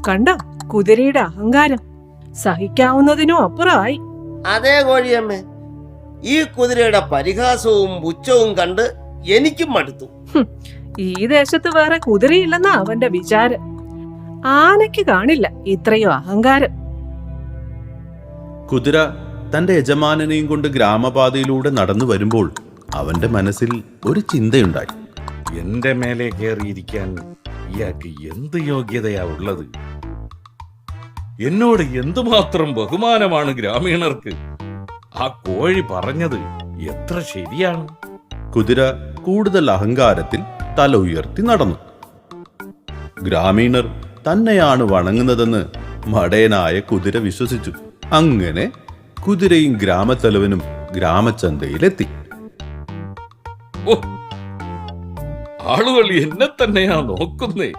കണ്ട കുതിരയുടെ അഹങ്കാരം സഹിക്കാവുന്നതിനും അപ്പുറമായി. അതേ കോഴിയമ്മേ, ഈ കുതിരയുടെ പരിഹാസവും പുച്ഛവും കണ്ട് എനിക്കും മടുത്തു. ഈ ദേശത്ത് വേറെ കുതിരയില്ലെന്നാ അവന്റെ വിചാരം. ആനയ്ക്ക് കാണില്ല ഇത്രയും അഹങ്കാരം. കുതിര തന്റെ യജമാനനെയും കൊണ്ട് ഗ്രാമപാതയിലൂടെ നടന്നു വരുമ്പോൾ അവന്റെ മനസ്സിൽ ഒരു ചിന്തയുണ്ടായി. എന്റെ മേലെ കയറിയിരിക്കാൻ ഇയാൾക്ക് എന്ത് യോഗ്യതയാ ഉള്ളത്? എന്നോട് എന്തുമാത്രം ബഹുമാനമാണ് ഗ്രാമീണർക്ക്. ആ കോഴി പറഞ്ഞത് എത്ര ശരിയാണ്. കുതിര കൂടുതൽ അഹങ്കാരത്തിൽ തല ഉയർത്തി നടന്നു. ഗ്രാമീണർ തന്നെയാണ് വണങ്ങുന്നതെന്ന് മടയനായ കുതിര വിശ്വസിച്ചു. അങ്ങനെ കുതിരയും ഗ്രാമത്തലവനും ഗ്രാമചന്തയിലെത്തി. ഓ, ആളുകൾ എന്നെ തന്നെയാ നോക്കുന്നേ.